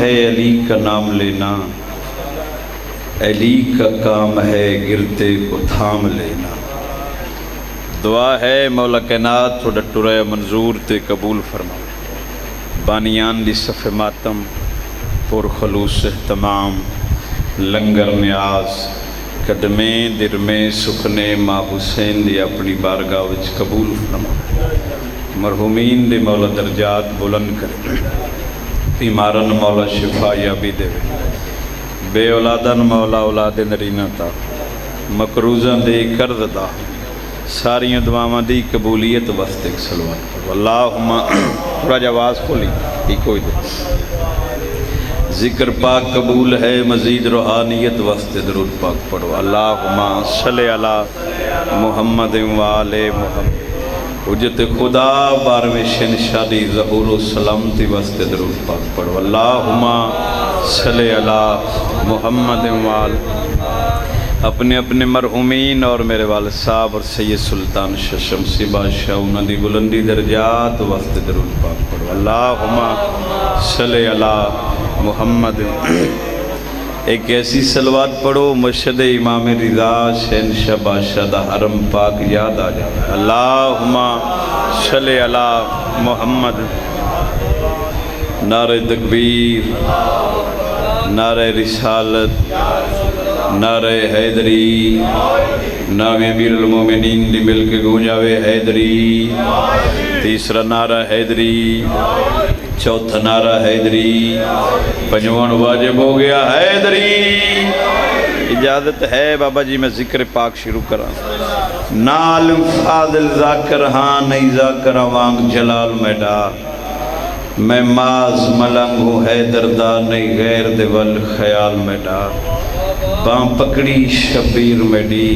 ہے علی کا نام لینا، علی کا کام ہے گرتے کو تھام لینا۔ دعا ہے مولا کائنات تھوڑا ٹرے منظور تے قبول فرما، بانیان دی صف ماتم پر خلوص تمام، لنگر نیاز قدمیں درمیں سکھنے ماں حسین دی اپنی بارگاہ وچ قبول فرما، مرحومین دے مولا درجات بلند کرے، بیمارن مولا شفا یابی دے، بے اولادن مولا اولاد نرینہ تا، مقروضاں دے قرض دا، ساریاں دعاواں دی قبولیت واسطے ایک صلوات پڑھو۔ اللہم تھوڑا جا آواز کھولی ایک ہوئی دے، ذکر پاک قبول ہے مزید روحانیت واسطے درود پاک پڑھو۔ اللہم صلی علی محمد وآل محمد، حجت خدا بارویں شہنشاہ دی ظہور و سلامتی واسطے درود پاک پڑھو۔ اللہم صلی علی محمد وآل، اپنے اپنے مرحومین اور میرے والد صاحب اور سید سلطان شاہ شمسی بادشاہ انہاں دی بلندی درجات واسطے درود پاک پڑھو۔ اللہم صلی علی محمد، ایک ایسی صلوات پڑھو مشہد امام رضا شہنشاہ بادشاہ دا حرم پاک یاد آ جائے۔ اللہم صلی علی محمد، نعرہ تکبیر، نعرہ رسالت، نعرہ حیدری، نام امیر المومنین دی مل کے گونجاوے حیدری، تیسرا نعرہ حیدری، چوتھا نعرہ حیدری، پنجواں واجب ہو گیا حیدری۔ اجازت ہے بابا جی میں ذکر پاک شروع کراں۔ نال فاضل ذاکر ہاں نہیں ذاکر وانگ جلال میں ڈا، میں ماز ملنگ ہوں حیدر دا نہیں غیر دے ول خیال میں ڈا، باں پکڑی شبیر میں ڈی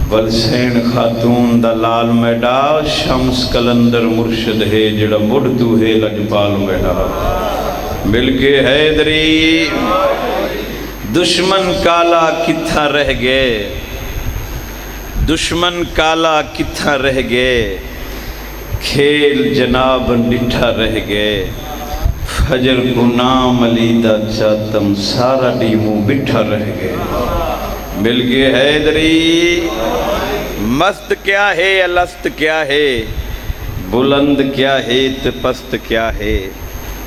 ولسین خاتون دا لال میں ڈا، شمس کلندر مرشد ہے جڑا مڑدو ہے لجپال میں ڈا، مل کے حیدری۔ دشمن کالا کتھا رہ گئے، دشمن کالا کتھا رہ گئے، کھیل جناب نٹھا رہ گئے، فجر کو نام علی دا چاہتم سارا ڈیموں بٹھا رہ گئے، مل کے حیدری۔ مست کیا ہے الست کیا ہے، بلند کیا ہے تے پست کیا ہے۔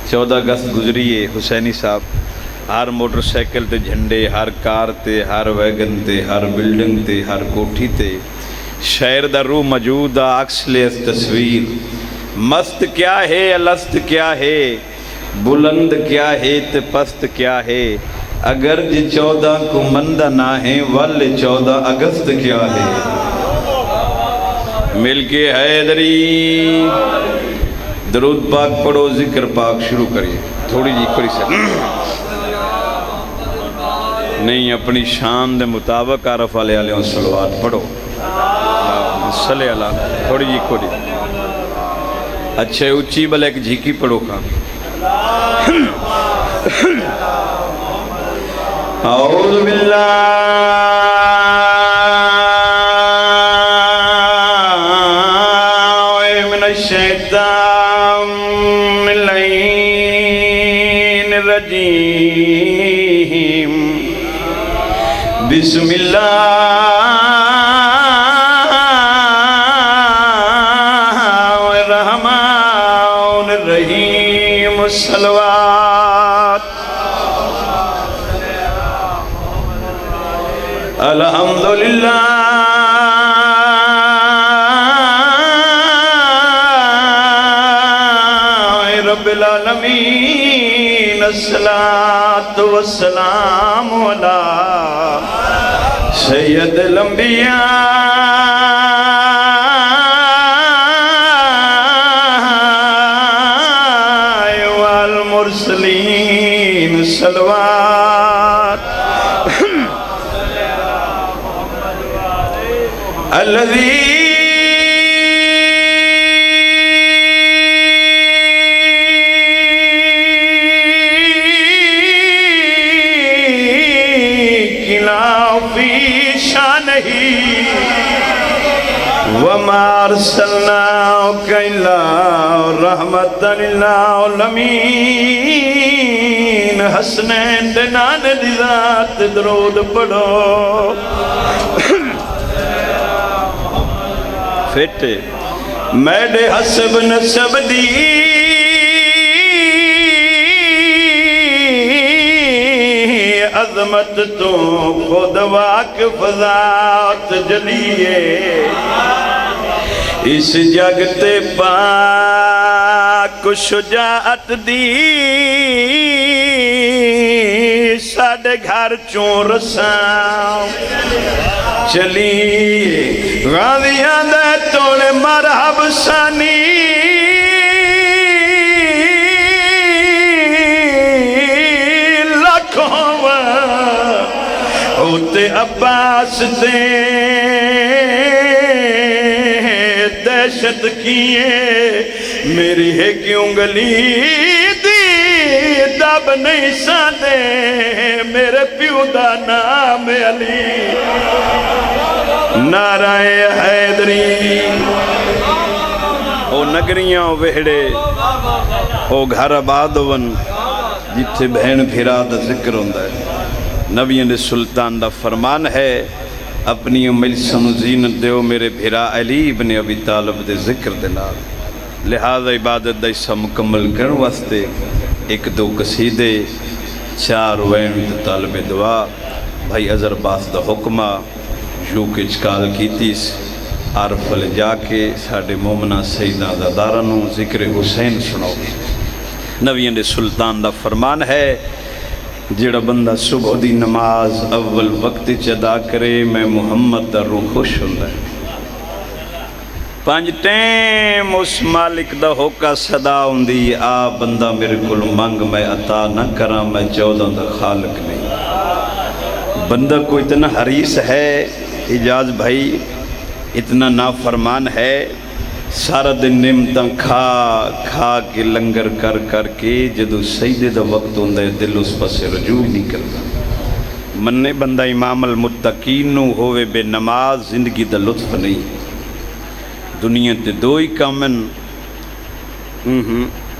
14 اگست گزریے حسینی صاحب، ہر موٹر سائیکل تے جھنڈے، ہر کار تے، ہر ویگن تے، ہر بلڈنگ تے، ہر کوٹھی تے شہر دا روح موجود آ عکس لے اس تصویر۔ مست کیا ہے الست کیا ہے، بلند کیا ہے تے پست کیا ہے، اگر جی 14 کو مندہ نہ ہے والے 14 اگست کیا ہے، مل کے حیدری۔ درود پاک پڑھو، ذکر پاک شروع کریے، تھوڑی جی کری سے نہیں، اپنی شان دے مطابق عارف علیہ صلوات پڑھو۔ صلی اللہ، تھوڑی جی کھوڑی اچھے اچھی بلے ایک جھیکی پڑھو کھا۔ اعوذ باللہ من الشیطان اللعین الرجیم، بسم اللہ الرحمن الرحیم، الصلوات۔ الحمدللہ رب العالمین، الصلاۃ والسلام علی سید الانبیاء والمرسلین، صلوات۔ الذي وما أرسلناك إلا رحمة للعالمين، حسنین دے نانے دی ذات درود پڑھو فیٹے میڈے حسب نسب دی عظمت تو خود واقف ذات جلیے اس جگ تے پاک شجاعت دی ساڑھے گھر چون رساں چلیے غازیاں دے توڑے مرحب سانی ہوتے عباس دے دہشت کیے میری ہے کیوں گلی دی دب نہیں ساندے میرے پیو دا نام علی نعرہ حیدری او نگریاں وہڑے او گھر آباد ون جتھے بہن پھرا دا ذکر ہوندہ ہے نبیوں نے سلطان دا فرمان ہے اپنی مجلسن زینت دیو میرے بھیرا علی ابن ابی طالب دے ذکر دے نال لہذا عبادت دا حصہ مکمل کرن واسطے ایک دو قصیدے چار وین طالب دعا بھائی اظہر باس دا حکمہ جو کہ چکال کیتیس عارف علی جا کے ساڑھے مومنہ سیدہ زادارنو ذکر حسین سنو نبیوں نے سلطان دا فرمان ہے جڑا بندہ صبح دی نماز اول وقت ادا کرے میں محمد دا روح خوش ہوندہ ہے 5 ٹیم اس مالک دا ہوکا صدا ہوندی آ بندہ میرے کل منگ میں عطا نہ کرا میں 14 دا خالق نہیں بندہ کو اتنا حریص ہے اجاز بھائی اتنا نافرمان ہے سارا دن نعمتاں کھا کے لنگر کر کے جدو سجدے دا وقت ہوندہ ہے دل اس پاسے رجوع نہیں کرتا مننے بندہ امام المتقین نو ہوئے بے نماز زندگی دا لطف نہیں دنیا تے دو ہی کامن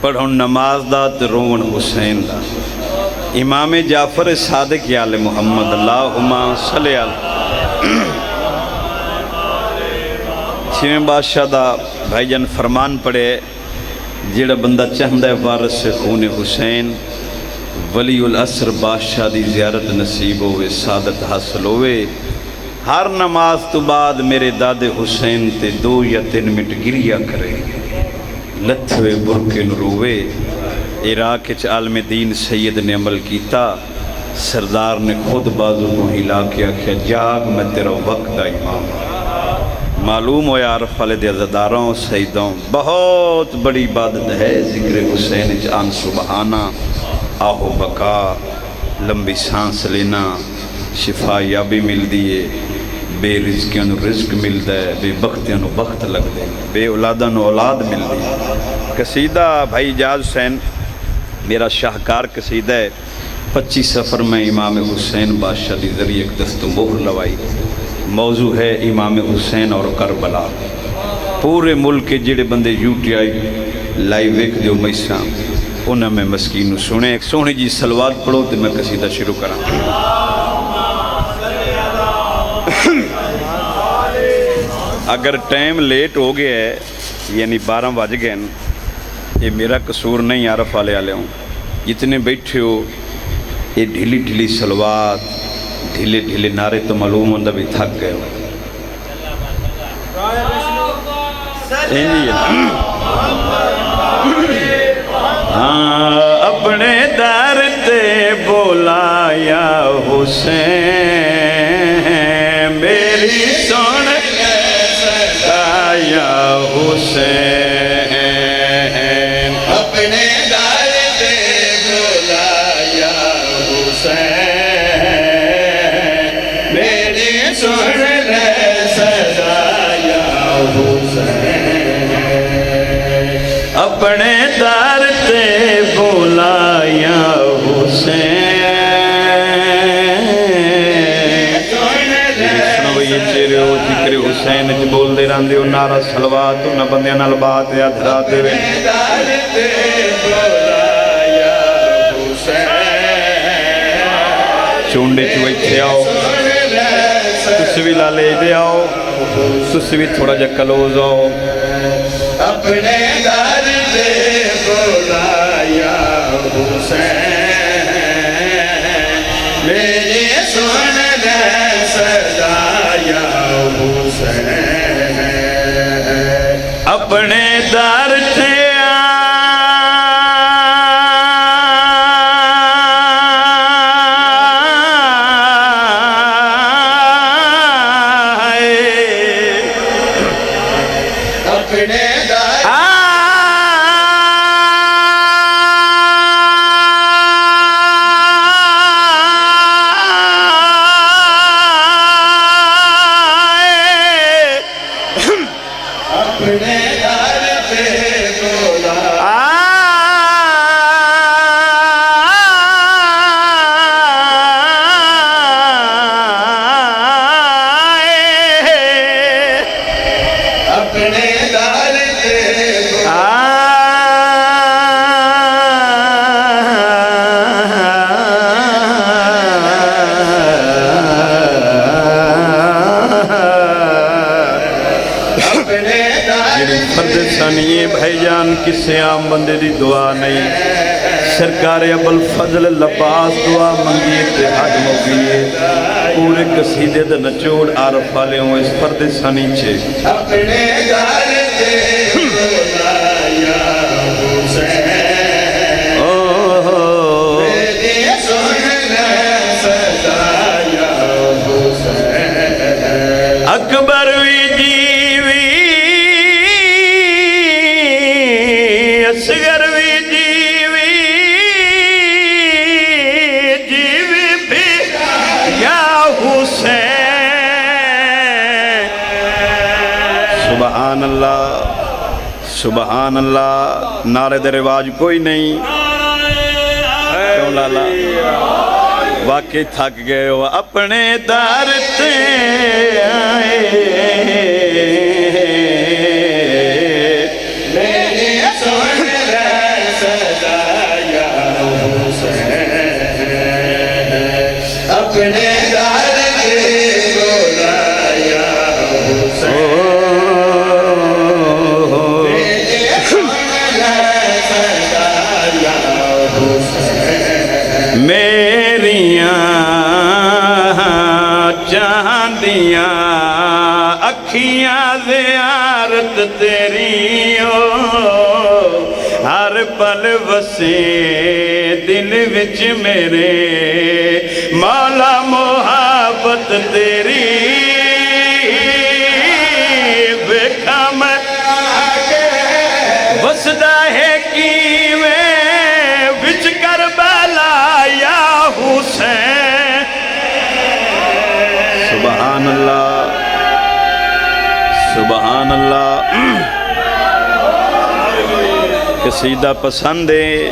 پڑھو نماز دا تے روون حسین دا امام جعفر صادق آل محمد اللہم صلی اللہ چھویں بادشاہ دا بھائی جان فرمان پڑے جیڑا بندہ چاہندہ ہے وارث سے خون حسین ولی العصر بادشاہ دی زیارت نصیب ہوئے سعادت حاصل ہوئے ہر نماز تو بعد میرے داد حسین تے 2 یا 3 منٹ گریہ کرے لتھوے برکن روے عراق چ عالم دین سید نے عمل کیتا سردار نے خود بازو کو ہلا کے آکھیا جاگ میں تیرا وقت دا امام معلوم ہو یا عرف والے عزاداروں سیدوں بہت بڑی عبادت ہے ذکر حسین جان سبحانہ آہو بقا لمبی سانس لینا شفا یابی مل دیئے بے رزقیاں نو رزق مل دے بے بختیاں نو بخت لگ دے بے اولاداں نو اولاد مل دی قصیدہ بھائی اجاز حسین میرا شاہکار قصیدہ ہے 25 سفر میں امام حسین بادشاہ دی ذریعے ایک دست مہر لوائی موضوع ہے امام حسین اور کربلا پورے ملک کے جڑے بندے UTI لائیو ایک دیو میساں انہاں میں مسکین سنے ایک سونے جی سلوات پڑھو تو میں قصیدہ شروع کرا اگر ٹائم لیٹ ہو گیا ہے یعنی 12 بج گئے یہ میرا قصور نہیں عارف والے ہوں جتنے بیٹھے ہو یہ ڈھیلی ڈھیلی سلوات ڈھیلے ڈھیلے نعرے تو معلوم ہوندہ بھی تھک گئے ہو اپنے در تے بولا یا حسین میری سن یا حسین اپنے در تے بولا یا حسین میری سن صدا یا حسین اپنے در تے بولا یا حسین چیرے ہو ذکر حسین چ بول دے راندے ہو نعرہ سلوات نہ بندیاں نال بات یا دھرا دے وے در تے بولا یا حسین چونڈے چوئے آؤ تسی بھی لالے دے آؤ تسی بھی تھوڑا جا کلوز آؤ اپنے در دے بلایا حسین میرے سن لے سجایا حسین اپنے در سے بھائی جان کسے عام بندے دی دعا نہیں سرکار ابوالفضل لباس دعا منگی اتحاد موقعیے پورے قصیدے دا نچوڑ عارف والے ہوں اس فرد ثانی چھے اپنے گھر تے بلایا حسین میرے سن لے سجایا حسین اکبر وی جیوی اصغر وی جیوی جیوی بھی یا حسین سبحان اللہ سبحان اللہ نعرے دے رواج کوئی نہیں کیوں لالا واقعی تھک گئے ہو اپنے در تے آئے اپنے گھر کے بلایا حسین میریاں چاندیاں اکھیاں زیارت تیری ہر پل وسے دل وچ میرے مولا محبت تیری ویکھا میں وسدا ہے کیویں وچ کربلا یا حسین سبحان اللہ سبحان اللہ قصیدہ پسند ہے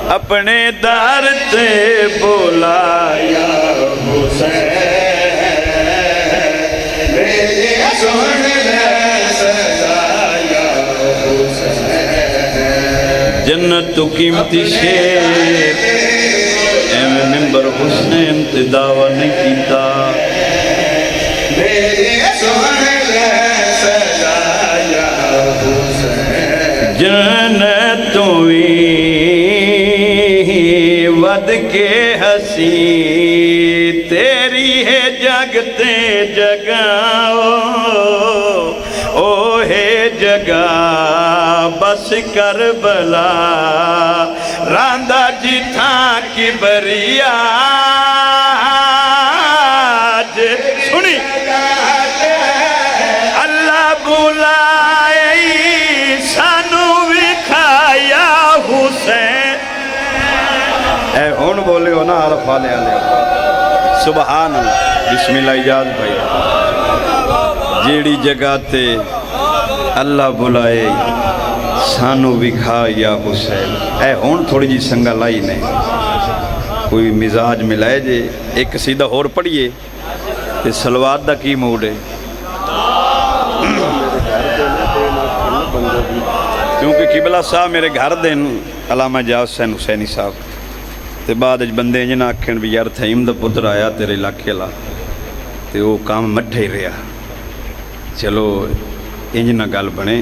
اپنے در تے بلایا حسین میرے سن لے سجایا حسین جنت تو قیمتی شیر ایم ممبر حسین تے دعویٰ نہیں کیتا میرے سن لے سجایا حسین جنت تو ود کے ہسی تیری ہے جگتے جگاؤ او ہے جگہ بس کربلا راندہ جتھاں کی بریاج سنی اللہ بلائے سانو وکھایا حسین اے ہون بولے ہو نا عرف والے سبحان اللہ بسم اللہ اجاز بھائی جیڑی جگہ تے اللہ بلائے سانو وکھا یا حسین اے ہون تھوڑی جی سنگا لائی نہیں کوئی مزاج ملائے جے ایک سیدھا اور پڑھئے تے سلوات دا کی موڑے کیونکہ قبلہ صاحب میرے گھر دن علامہ جاز حسین حسینی صاحب تے بعد بندے انج نہ آکھن بھی یار تھیم دا پتر آیا تیرے علاقے لا تے وہ کام مٹھے ہی رہا چلو انج نہ گل بنے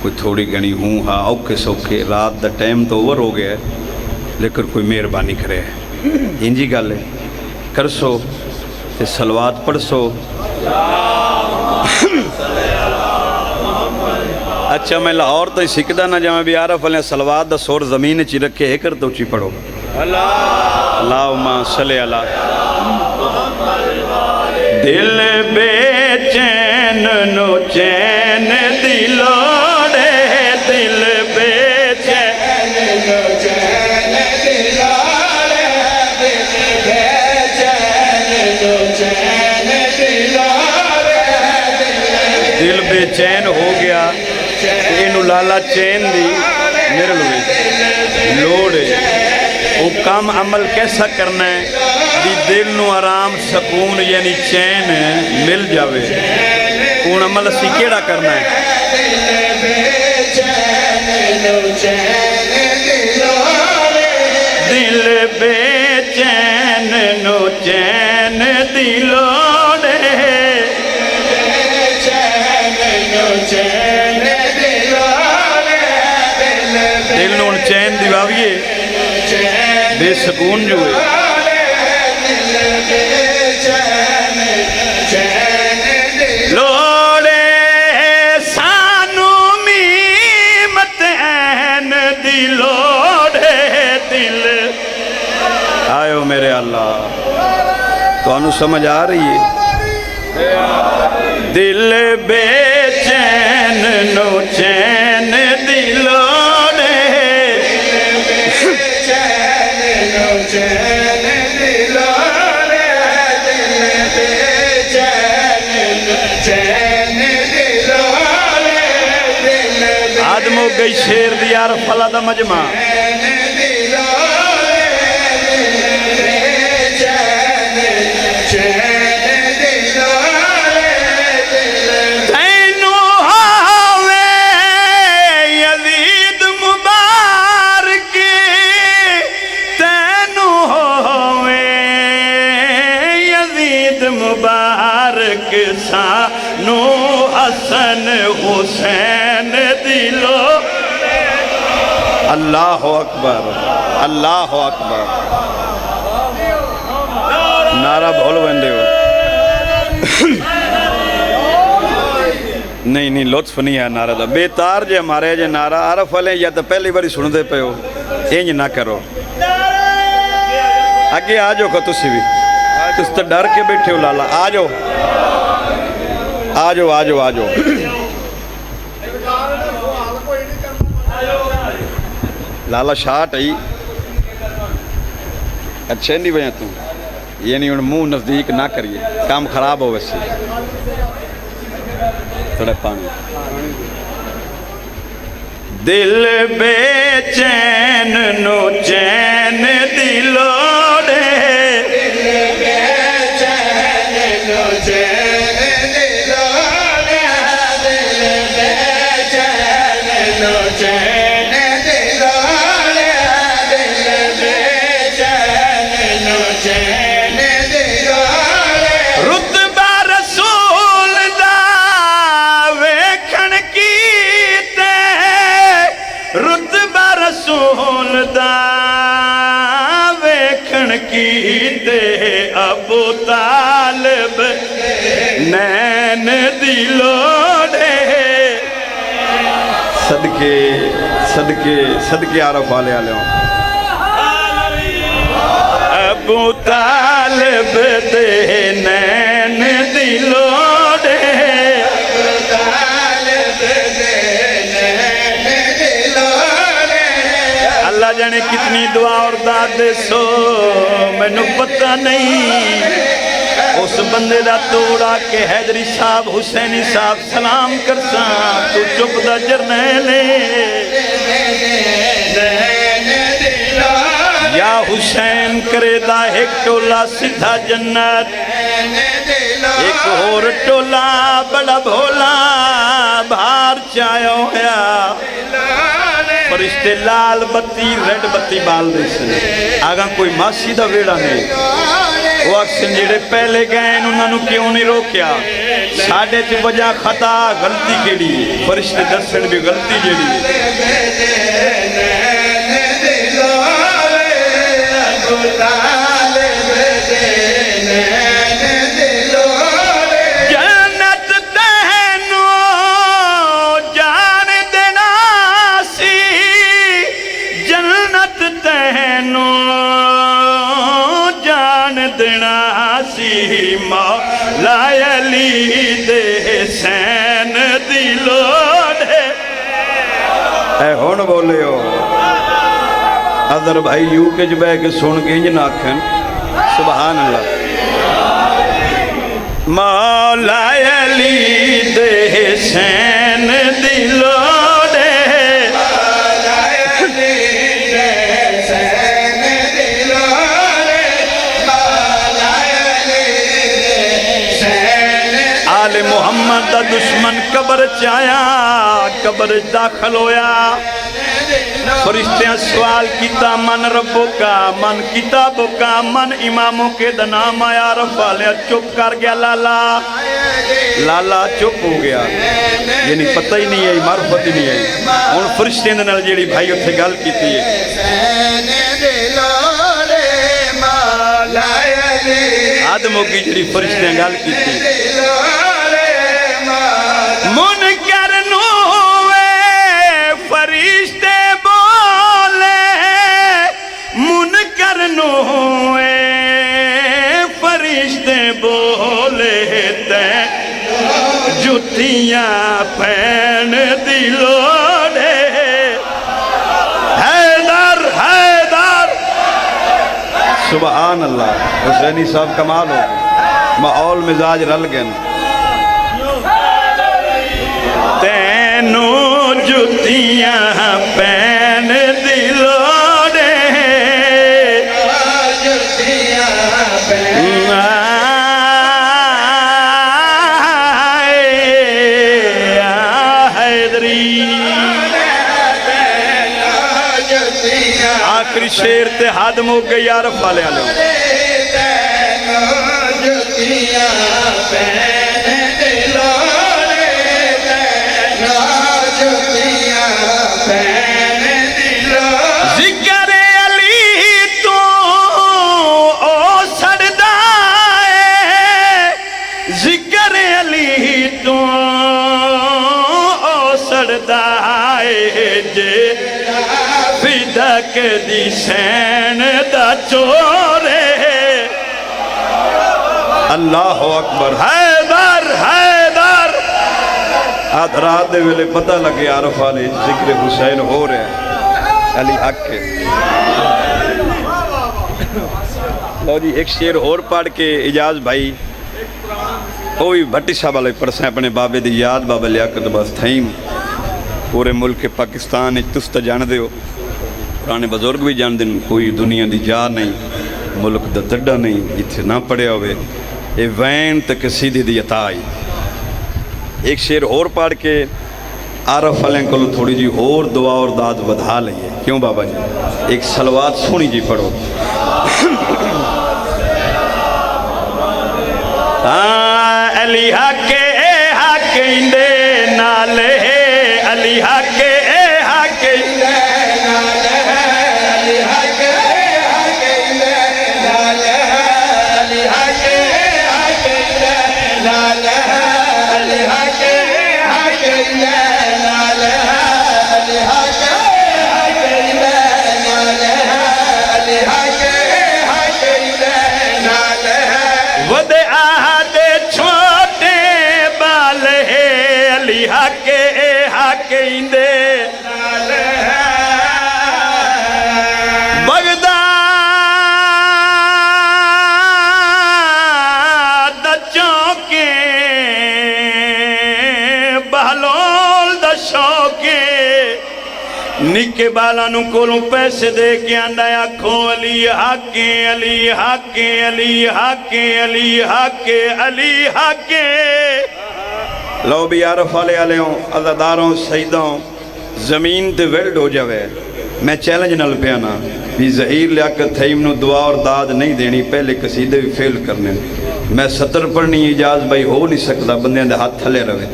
کوئی تھوڑی گھنی ہوں ہاں اوکھے سوکھے رات دا ٹائم تو اوور ہو گیا ہے لیکن کوئی مہربانی کرے انجی گل ہے کر سو تے صلوات پڑھ سو اچھا میں لاہور تو سکھدا نہ جاواں بھی عارف علیہ صلوات دا سور زمین چی رکھے ہے کر تو چی پڑھو اللہم صلی اللہ دل بے چین نو چین دلوڑے دل بے چین نو چین دلوڑے دل بے چین نو چین دلوڑے دل بے چین ہو گیا اینو لالا چین دی میرے لوڑے وہ کام عمل کیسا کرنا ہے بھی دل نو آرام سکون یعنی چین مل جاوے کون عمل اسی کیڑا کرنا ہے دل بے چین نو چین دلوڑے دل نو چین دیواویے بے سکون جو ہے لوڑے سانو میمت این دی لوڑے دل آئیو میرے اللہ تو انو سمجھ آ رہی ہے دل بے چین نو چین دی لوڑے آدم ہو گئی شیر دیار فلا دا مجمع مبارک سانو حسن حسین دلو اللہ اکبر اللہ اکبر نعرہ بھول بندے ہو نہیں لطف نہیں ہے نعرہ دا بیتار جے ہمارے جے نعرہ عارف والے یا تو پہلی باری سن دے پہ ہو انج نہ کرو آگے آجو کو تسی بھی تس تو ڈر کے بیٹھے ہو لالا آجو آجو آجو آجو لالا شاٹ آئی اچھے نہیں بھائیں تو یہ نہیں ان منہ نزدیک نہ کریے کام خراب ہو ویسے تھوڑے پانی دل بے چین نو چین دلوڑے رتبہ رسول دا ویکھن کیتے رتبہ رسول دا ویکھن کیتے ابو طالب نین دلوڑے صدقے عارف والے ہوں ابو طالب دے نین دلوڑے اللہ جانے کتنی دعا اور داد سو میں نو پتہ نہیں اس بندے دا توڑا کہ حیدری صاحب حسینی صاحب سلام کرسا تو چپ دا جرنیلے یا حسین کرے دا ایک ٹولا سدھا جنت ایک اور ٹولا بڑا بھولا بھار چاہو ہے فرشتے لال بتی ریڈ بتی بال دے سن آگاں کوئی ماسی دا ویڑا نہیں وہ اکسن جڑے پہلے گئے انہوں نے کیوں نہیں روکیا ساڑھے چھ وجہ خطا غلطی کے لیے فرشتے دسن بھی غلطی جڑی جنت تہنو جان دینا سی جنت تہنو جان دینا سی مولا علی دے حسین دی لوڑے اے ہون بولے ہو حضر بھائی یوں کے جبہ کے سن کے انج ناکھن سبحان اللہ مولا علی دے حسین دی لوڑے مولا علی دے حسین دی لوڑے مولا علی دے حسین آل محمد دا دشمن قبر چایا قبر داخل ہویا فرشتیاں سوال کیتا من ربو کا من کتابوں کا من اماموں کے دنام آیا رفع لیا چپ کر گیا لالا لالا چپ ہو گیا یعنی پتہ ہی نہیں ہے معرفت ہی نہیں ہے ان فرشتیاں دنال جیڑی بھائی اتھے گل کیتی ہے آدموں کی جیڑی فرشتیاں گل کیتی منکر نوے فرشتے منکر نوے فرشتے بولے تے جتیاں پین دلوڑے حیدر حیدر سبحان اللہ حسینی صاحب کمال ہو ماحول مزاج رل گئے تینوں جتیاں پین دلوڑے آخری شیر تے حادم ہو گئی یا رفع لے آلے ذکر علی تو او سردائے ذکر علی تو او سردائے جے فدک دی سین دا چورے اللہ اکبر حیدر حیدر رات دے ویلے پتہ لگے عارف والے ذکر حسین ہو رہے ہیں علی حق کے لو جی ایک شعر اور پڑھ کے اجاز بھائی کوئی بھٹی صاحب والے پرسیں اپنے بابے دی یاد بابا لیاقت بس تھائیم پورے ملک پاکستان تست جان دے ہو پرانے بزرگ بھی جان دن کوئی دنیا دی جا نہیں ملک دا دڑا نہیں جتھے نہ پڑے ہوئے اے وین تک سیدھی دی عطائی ایک شعر اور پڑھ کے عارف علیہ کو تھوڑی جی اور دعا اور داد ودھا لئیے کیوں بابا جی ایک صلوات سونی جی پڑھو علی حق اندے نالے علی حق اندے بغداد دا چوکے بہلول دا شوکے نکے بالانو کولوں پیسے دے کے آنڈا آکھوں علی حق علی حق علی حق علی حق علی حق لو بھی عارف والے ہوں عزاداروں سیدوں زمین تے ویلڈ ہو جاوے میں چیلنج نال پیا نا بھی ظہیر لیاقت تھیم نو دعا اور داد نہیں دینی پہلے قصیدے بھی فیل کرنے میں سطر پڑھنی اجاز بھائی ہو نہیں سکتا بندے دے ہاتھ تھلے رہے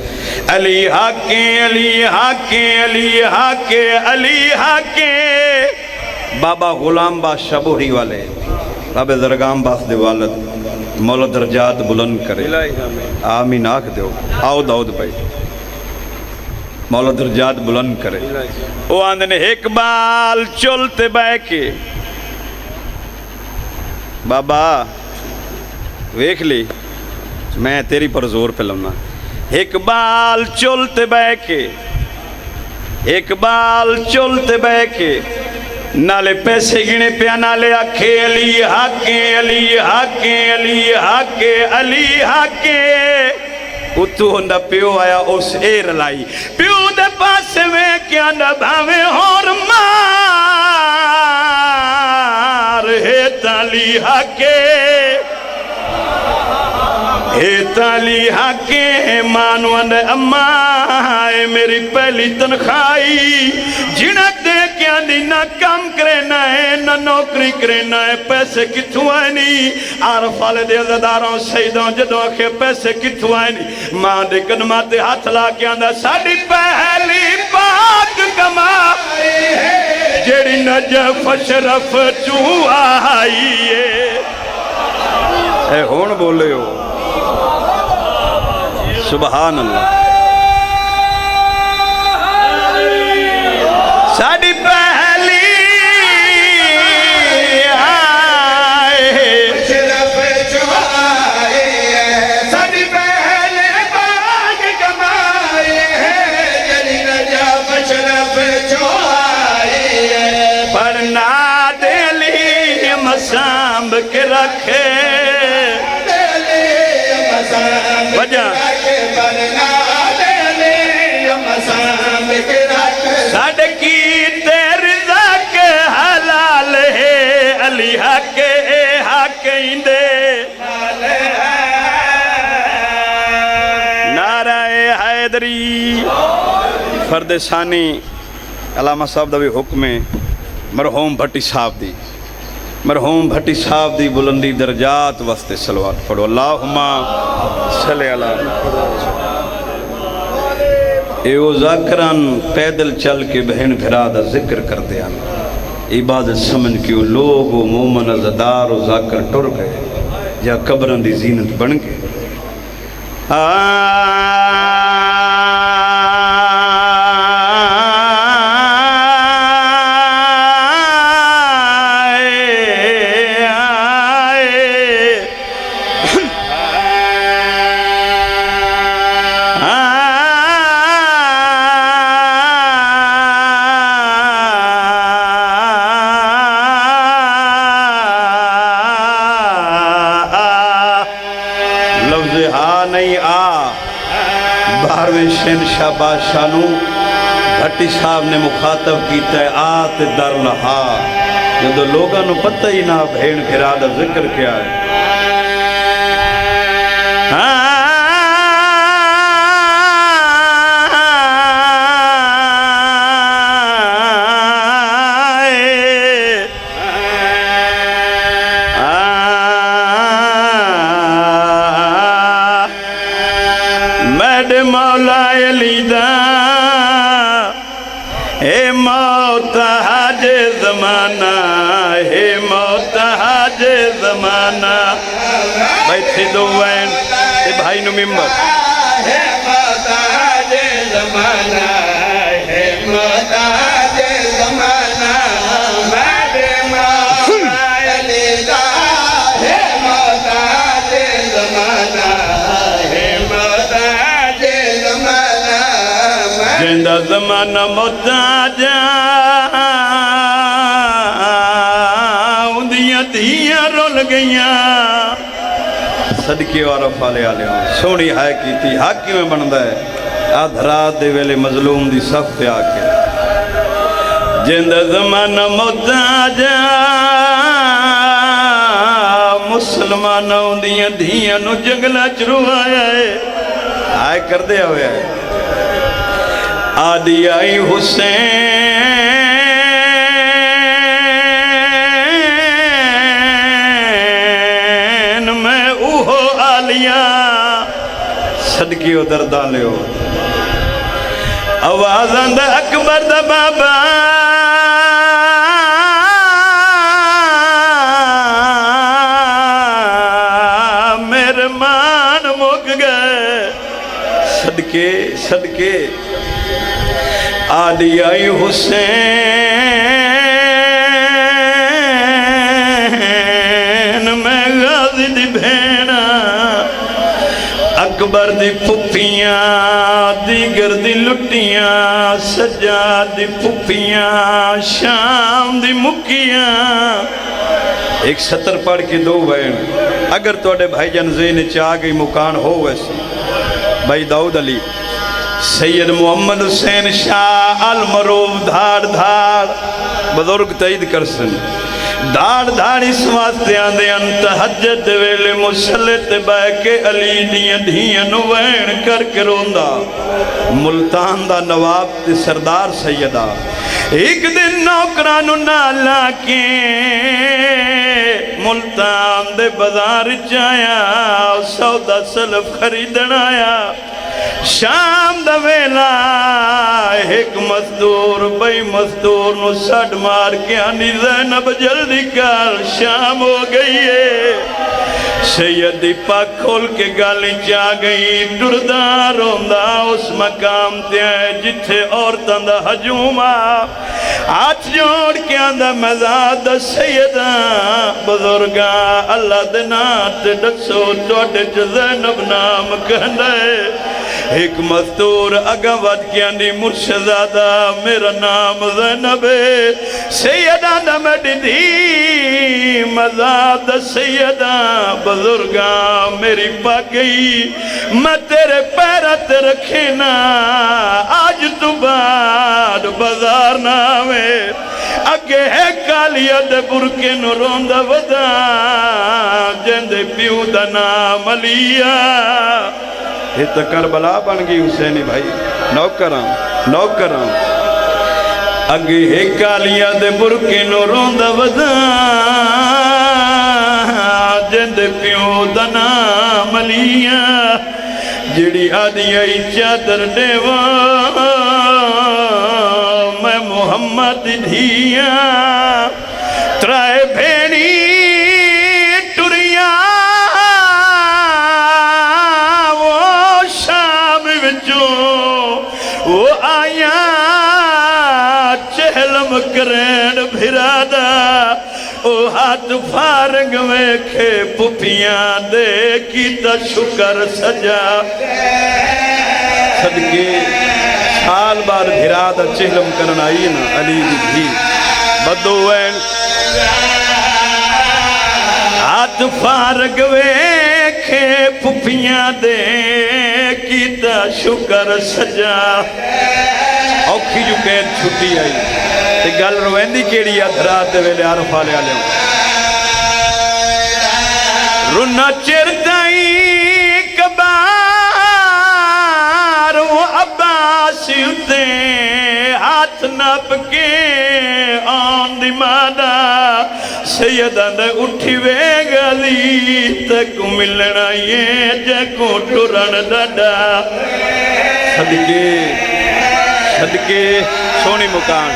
علی حاکے علی حاکے علی حاکے علی حاکے بابا غلام بادشاہ بوری والے بابا درگام باس دے والد مولا درجات بلند کرے آمین آکھ دیو آؤ داؤد بھائی مولا درجات بلند کرے وہ آندھنے ایک بال چلتے بے کے بابا ویکھ لی میں تیری پر زور پہ لمنا ایک بال چلتے بے کے ایک بال چلتے بے کے نالے پیسے گنے پیا نالے آکھے علی حاکے علی حاکے علی حاکے علی حاکے اتو ہندہ پیو آیا اس ایر لائی پیو دے پاسے میں کیا نہ بھاوے اور مار ہے تالی حاکے ہے تالی حاکے مانوان اماں میری پہلی تنخواہی جنک دے کیا نہیں نہ کام کرنا ہے نہ نوکری کرنا ہے پیسے کتھوں آئے نہیں عارف والے دے عزداروں سیدوں جدوں آکھے پیسے کتھوں آئے نہیں ماں دے قدمات ہاتھ لا کے آندہ ساڑی پہلی پاک کمائی ہے جیڑی نجف شرف چو آئی ہے اے ہون بولے ہو سبحان اللہ ساڑی پہلی آئے شرف چوائے ساڑی پہلے باغ کمائے جلی نجف شرف چوائے پڑھنا دلی مسامب کے رکھے وجہ صدقی تیری رزق حلال ہے علی حاکے حاکیں دے نعرہ حیدری فرد ثانی علامہ صاحب دا بھی حکم ہے مرحوم بھٹی صاحب دی مرحوم بھٹی صاحب دی بلندی درجات واسطے صلوات پڑھو اللہم صلی اللہ ایو ذاکران پیدل چل کے بہن بھرا دا ذکر کر دیا عبادت سمجھ کیوں لوگ و مومن ازدار و ذاکر ٹر گئے یا قبران دی زینت بن گئے شہنشاہ بادشاہ نو بھٹی صاحب نے مخاطب کیتا ہے آت در لہا جدو لوگاں نو پتہ ہی نہ بھین پھرا دا ذکر کیا ہے مولا علی دا اے موت حاج زمانہ اے موت حاج زمانہ بیٹھے دو وین اے بھائی نو ممبر اے موت حاج زمانہ اے موت حاج زمانہ مولا علی دا اے موت حاج زمانہ جندہ زمانہ محتاجا اندیاں دھیاں رول گئیاں صدقے وارف آلے آلے ہوں سونی ہائے کی تھی حاکی میں بندہ ہے آدھرات دے ویلے مظلوم دی صف پہ آکے جندہ زمانہ محتاجا مسلمانہ اندیاں دھیاں نو جنگلہ چرو آیا ہے آئے کر دے ہوئے ہے آدھی آئی حسین میں اوہو آلیاں صدقی و دردان لیو آوازاں دا اکبر دا بابا میرے مان مک گئے صدقے صدقے آدھی آئی حسین میں غازی دی بھینا اکبر دی پھپیاں دیگر دی لٹیاں سجاد دی پھپیاں شام دی مکیاں ایک سطر پڑھ کے دو بین اگر توڑے بھائی جان زین چاہ گئی مکان ہو ویسے بھائی داؤد علی سید محمد حسین شاہ المروف دھاڑ دھاڑ بزرگ تعید کرسن دھاڑ دھاڑ اس واسطے آندے انت حجت ویلے مسلط بے کے علی دیاں دھیاں نوین کر کے روندہ ملتان دا نواب تے سردار سیدہ ایک دن نوکرانو نالا کے ملتان دے بازار چایا سودا سلف خریدن آیا شام دا ویلا ایک مزدور بھئی مزدور نو سڑ مار کے آنی زینب جلدی کر شام ہو گئی ہے سیدی پاک کھول کے گالی چاہ گئی ڈردار ہوندہ اس مقام تے ہے جتھے عورتاں دا حجومہ ہاتھ جوڑ کے آندہ مزاد سیدہ بزرگاں اللہ دنات ڈسو توڑے چھ زینب نام کہندے ایک مزدور اگا ود کیا نی مرشدادہ میرا نام زینب ہے سیدہ نمڈی دی مزاد سیدہ بزرگاں میری پا گئی میں تیرے پیرت رکھنا آج تو بعد بازار نامے اگے ہے کالیا دے برکے نو روندہ ودا جندے پیو دا نام علیہ یہ تو کربلا بن گئی حسینی بھائی نوکرام اگے ہے کالیا دے برکے نو روندہ ودا جند پیو دا نام علیہ جڑی آدھی آئی چادر دیوان میں محمد دھیاں ترائے بھینی ٹریاں وہ شام وچوں وہ آیاں چہلم کرین بھرادا او ہاتھ فارنگ میں کھے پپیاں دے کیتا شکر سجا صدقے سال بار بھرادا چہلم کرن آئی نا علی بھی بدوین ہاتھ فارنگ میں کھے پپیاں دے کیتا شکر سجا اوکھی جو قید چھٹی آئی تے گل رویندی کیڑی ادھرات دے ویلے عرفہ لے آلے ہوں رنا چردائی کبار وہ عباسی ہوتے ہاتھ نپ کے آن دی مادا سیدہ دے اٹھی وے گلی تک ملنا یہ جکو ٹرن ڈاڈا صدقے سونی مکان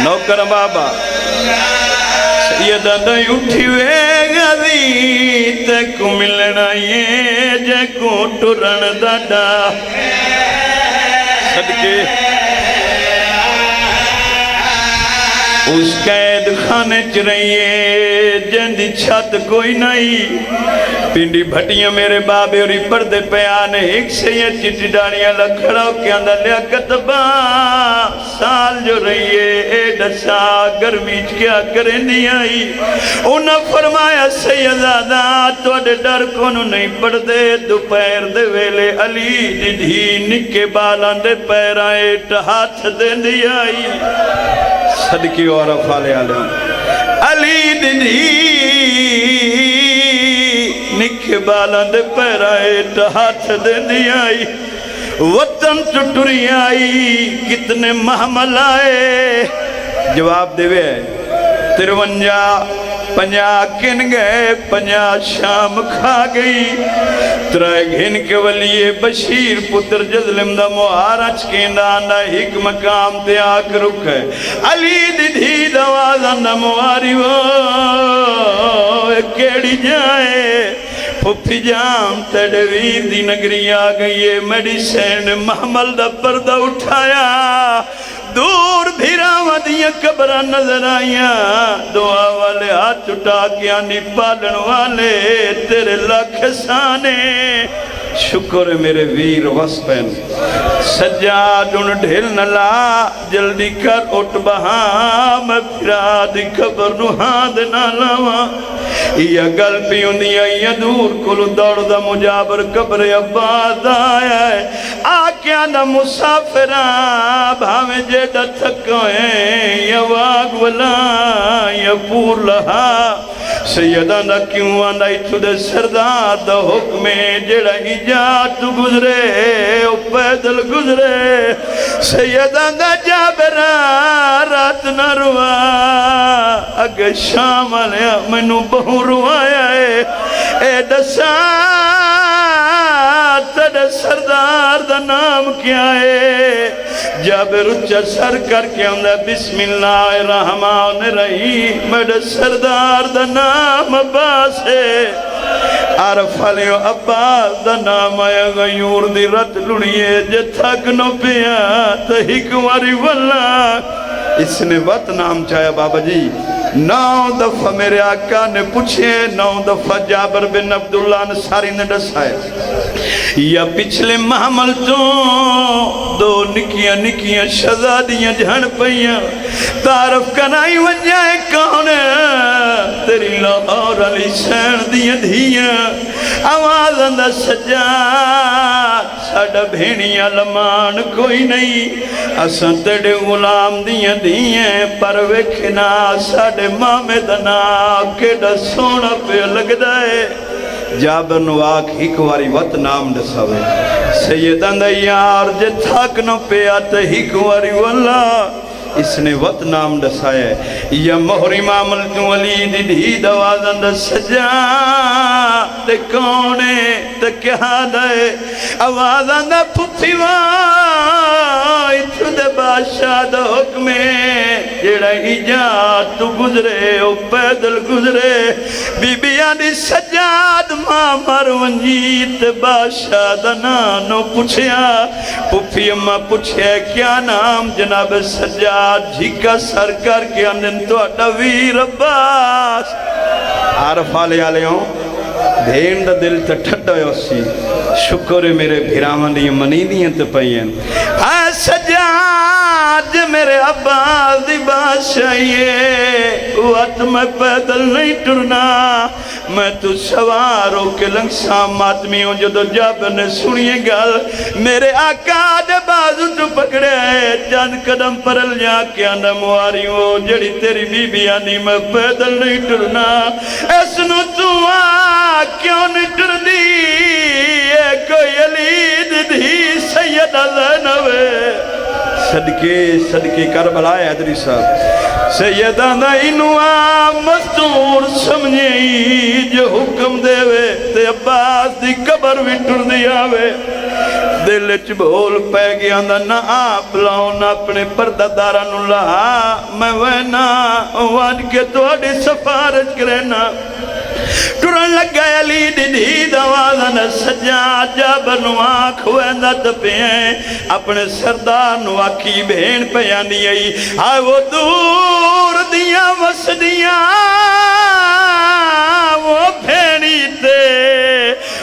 نوکر بابا سیدہ دے اٹھی وے گلی تک ملنا یہ جکو ٹرن ڈاڈا صدقے اس قید خانے چ رہیے جندی چھت کوئی نہیں پنڈی بھٹیاں میرے بابے اور پردے پیانے ایک سے یہ چٹی ڈاڑیاں لکھڑاؤ کے اندر لیا کتبا سال جو رہیے اے ڈسا گرمیچ کیا کریں نہیں آئی انہاں فرمایا سیدادہ توڑے ڈر کونو نہیں پڑ دے دوپہر دے ویلے علی دی دھی نکے بالان دے پیرائے ہاتھ دے دی آئی صدقی اور افالے علیہ علی دی نکھے بالان دے پیرائے ہاتھ دے دی آئی وطن چٹری آئی کتنے محمل آئے جواب دے وے 53 50 کن گئے 50 شام کھا گئی ترائے گھن کے ولی بشیر پتر جزلم دا موہارا چکیندہ آندا ہک مقام تے آک رک ہے علی دی دھی دوازن دا موہاری وہ کیڑی جائے پھپی جام تڑویر دی نگری آگئی ہے میڈی سین محمل دا پردہ اٹھایا دور بھیراوہ دیا قبرہ نظر آئیا دعا والے ہاتھ اٹھا کے آنی پالن والے تیرے لاکھ سانے شکر میرے ویر وسپن سجاد ان ڈھل نلا جلدی کر اٹھ بہا میں پھرا دی قبر نوہاں نہ لاواں یا گل پیوں دیا یا دور کلو دوڑ دا مجابر قبر عباد آیا ہے آکیا دا مسافران بھاویں جیدہ تھکویں یا واگ ولا یا پور لہا سیدہ نہ کیوں آنائی تو دے سردار دا حکمیں جڑا ہی جا تو گزرے او پیدل گزرے سیدہ نہ جابرہ رات نہ روا اگر شام آلیا منو بہو روایا ہے اے دسا تڑے سردار دا نام کیا ہے جابر اچھا سر کر کے اندھا بسم اللہ الرحمن الرحیم میرے سردار دا نام عباس ہے عرف علیہ عباس دا نام آیا غیور دی رت لڑیے جے تھک نو پیا تہیک واری واللہ اس نے وقت نام چاہیا بابا جی 9 دفعہ میرے آقا نے پوچھے 9 دفعہ جابر بن عبداللہ انصاری نے ڈسائے یا پچھلے محمل تو 2 نکیاں شہزادیاں جھڑ پئیاں تعارف کنائی وجائے کون تیری لاہور علی سین دیاں دھیاں آواز اندہ سجاد ساڑھا بھینیاں لمان کوئی نہیں اساں تیڑے غلام دیاں دیاں پر وکھنا ساڑھے مامے دنا کیڑا سونا پہ لگ دائے جابر نواک ہک واری وط نام دساوے سیدان دا یار جے تھاک نو پہ آتا ہک واری واللہ اس نے وط نام دسایا ہے یا مہری معامل تو علی دی دی دوازن دا سجا تے کونے تے کیا دائے آوازن دا پھپی وائی تو دے بادشاہ دا حکمیں جڑا ہی جا تو گزرے او پیدل گزرے بی بیاں دی سجاد ماں مرونجیت بادشاہ دا نانو پوچھیا پھپی اماں پوچھیا کیا نام جناب سجاد جھکا سر کر کے اندن تو اٹھا ویر عباس عارف آلے آلے ہوں بھین دا دل تا ٹھٹا ہے اسی شکر میرے بھیرامان دی منی دیاں تے پئیاں اے سجاد میرے عباس دی بادشاہیے وقت میں پیدل نہیں ٹرنا میں تو سواروں کے لنگ سام ماتمی ہوں جو دو جابر نے سنیے گل میرے آقا دے بازو تو پکڑے چند قدم پر لیا کے اندھا مواری ہو جڑی تیری بی بی آنی میں پیدل نہیں ٹرنا اس نو تو کیوں نہیں ٹر دی اے کوئی علی دی سیدہ زینوے صدقے کربلا ہے حضری صاحب سیدہ نائنوہ مستور سمجھیں جو حکم دے وے تے عباس دی قبر بھی ٹر دیا وے دل چ بھول پہ گیا نہ آپ لاؤ نہ اپنے پردہ داران اللہ میں وینا وان کے توڑی سفارش کرنا ٹرن لگ گیا علی دی دی دوازن سجاد جابر نواک ہوئندہ تپیں اپنے سردار نواکی بھین پیانی آئی آئے وہ دور دیا وسدیاں وہ بھینی تے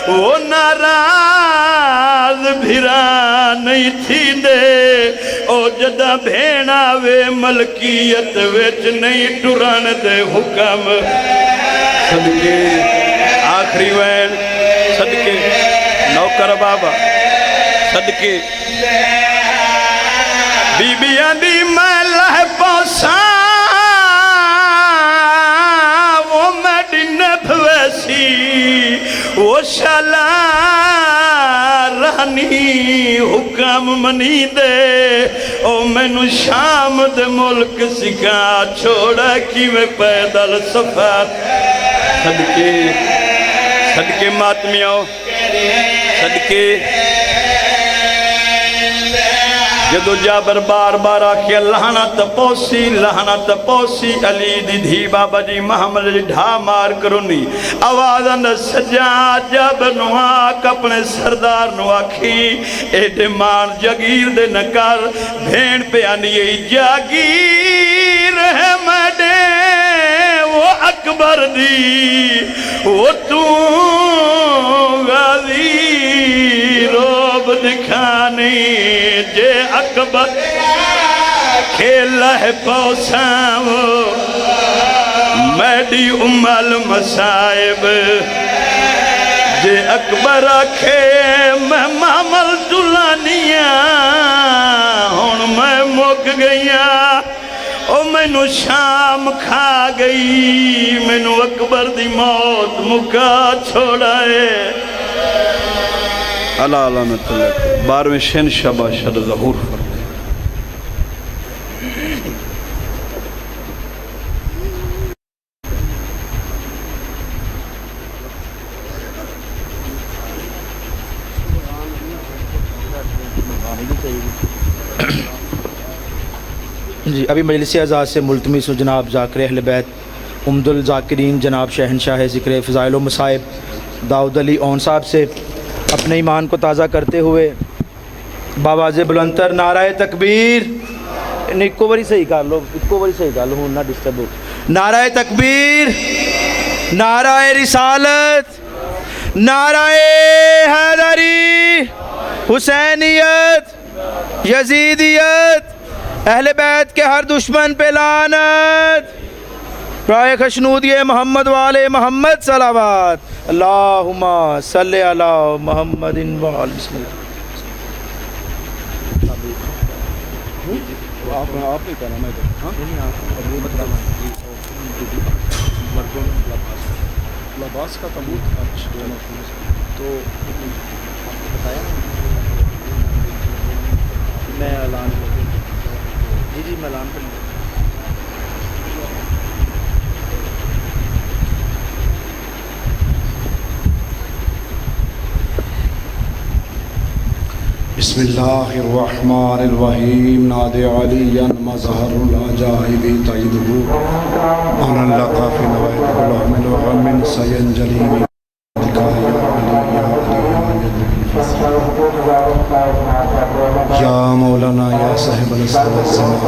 وہ ناراض بھیرا نہیں تھی دے او جدہ بھینا وے ملکیت ویچ نہیں ٹران دے حکم صدقے آخری وین صدقے نوکر بابا صدقے بی بی آندی میں لہ پوسا وہ میڈی نبھ ویسی وہ شالا نہیں حکم منی دے او مینو شام دے ملک سکھا چھوڑا کی میں پیدل سفر صدقے ماتمیوں صدقے جدو جابر بار بار آکھیا لہنت پوسی علی دی دھی بابا جی محمد جی ڈھا مار کرونی آواز اندر سجا جابر نو آک اپنے سردار نو آکھی ایڈے مان جگیر دے نکار بھین پہ آنی جاگیر ہے مڈے وہ اکبر دی وہ تو غازی روب دکھانی جے اکبر کھیلا ہے پوساں میڈی المصائب جے اکبر آکھے میں معمل دلانیاں ہون میں مک گئیاں او مینو شام کھا گئی مینو اکبر دی موت مکا چھوڑائے اللہ علامت اللہ 12ویں شن شبہ شد ظہور فرمائے جی ابھی مجلس اعزاز سے ملتمس جناب ذاکر اہل بیت عمد الذاکرین جناب شہنشاہ ذکر فضائل و مصائب داؤد علی اون صاحب سے اپنے ایمان کو تازہ کرتے ہوئے باواز بلندتر نعرہ تکبیر ایکو باری صحیح کر لو ہوں نہ ڈسٹرب ہو نعرہ تکبیر نعرہ رسالت نعرہ حیدری حسینیت یزیدیت اہل بیت کے ہر دشمن پہ لعنت رائے خشنودی محمد والے محمد صلوات اللہم صلی علی محمد وآل بسم اللہ آپ نہیں کہنا میں لباس کا تبوت تو بتایا میں اعلان جی میں اعلان کروں بسم اللہ الرحمن الرحیم ناد علیاً مظہر العجائب تیدہو ان لقا فی نوائد غلام الغم سینجلی دکھایا علی یا مولانا یا صاحب الزمان